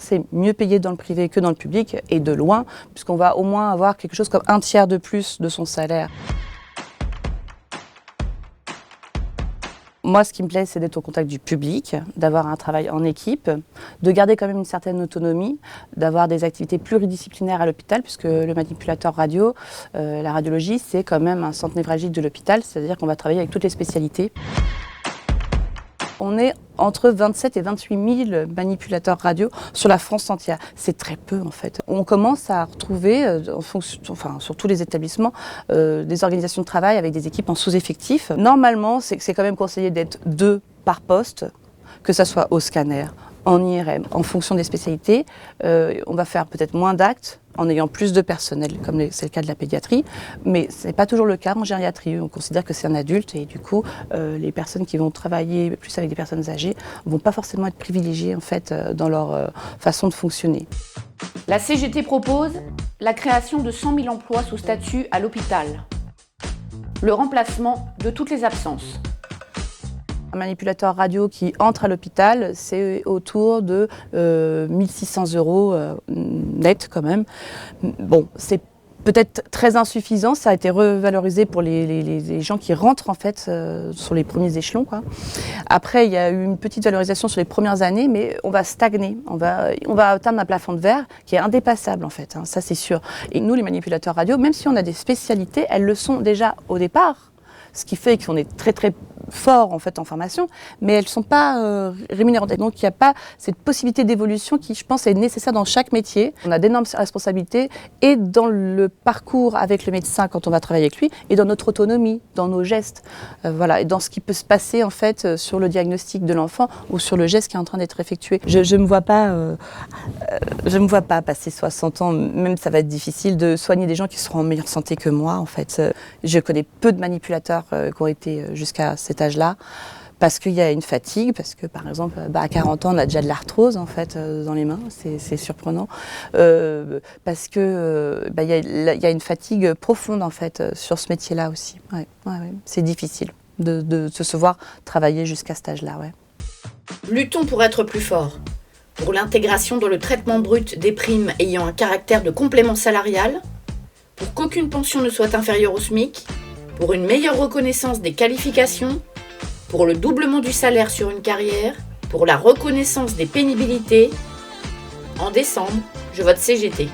c'est mieux payé dans le privé que dans le public, et de loin, puisqu'on va au moins avoir quelque chose comme 1/3 de plus de son salaire. Moi, ce qui me plaît, c'est d'être au contact du public, d'avoir un travail en équipe, de garder quand même une certaine autonomie, d'avoir des activités pluridisciplinaires à l'hôpital, puisque le manipulateur radio, la radiologie, c'est quand même un centre névralgique de l'hôpital, c'est-à-dire qu'on va travailler avec toutes les spécialités. On est entre 27 et 28 000 manipulateurs radio sur la France entière. C'est très peu en fait. On commence à retrouver, sur tous les établissements, des organisations de travail avec des équipes en sous-effectif. Normalement, c'est quand même conseillé d'être 2 par poste, que ce soit au scanner, en IRM, en fonction des spécialités. On va faire peut-être moins d'actes en ayant plus de personnel, comme c'est le cas de la pédiatrie, mais ce n'est pas toujours le cas en gériatrie. On considère que c'est un adulte et du coup, les personnes qui vont travailler plus avec des personnes âgées ne vont pas forcément être privilégiées en fait, dans leur façon de fonctionner. La CGT propose la création de 100 000 emplois sous statut à l'hôpital, le remplacement de toutes les absences. Un manipulateur radio qui entre à l'hôpital, c'est autour de 1 600 € net quand même. Bon, c'est peut-être très insuffisant, ça a été revalorisé pour les gens qui rentrent en fait sur les premiers échelons, quoi. Après, il y a eu une petite valorisation sur les premières années, mais on va stagner, on va atteindre un plafond de verre qui est indépassable en fait, hein, ça c'est sûr. Et nous, les manipulateurs radio, même si on a des spécialités, elles le sont déjà au départ. Ce qui fait qu'on est très très fort en fait en formation, mais elles ne sont pas rémunérantes. Donc il n'y a pas cette possibilité d'évolution qui, je pense, est nécessaire dans chaque métier. On a d'énormes responsabilités et dans le parcours avec le médecin quand on va travailler avec lui, et dans notre autonomie, dans nos gestes, voilà, et dans ce qui peut se passer en fait sur le diagnostic de l'enfant ou sur le geste qui est en train d'être effectué. Je me vois pas passer 60 ans, même ça va être difficile de soigner des gens qui seront en meilleure santé que moi en fait. Je connais peu de manipulateurs qui ont été jusqu'à cet âge-là, parce qu'il y a une fatigue, parce que par exemple à 40 ans on a déjà de l'arthrose en fait dans les mains, c'est surprenant, parce que il y a une fatigue profonde en fait sur ce métier-là aussi. Ouais. C'est difficile de se voir travailler jusqu'à cet âge-là. Ouais. Luttons pour être plus forts, pour l'intégration dans le traitement brut des primes ayant un caractère de complément salarial, pour qu'aucune pension ne soit inférieure au SMIC, pour une meilleure reconnaissance des qualifications, pour le doublement du salaire sur une carrière, pour la reconnaissance des pénibilités. En décembre, je vote CGT.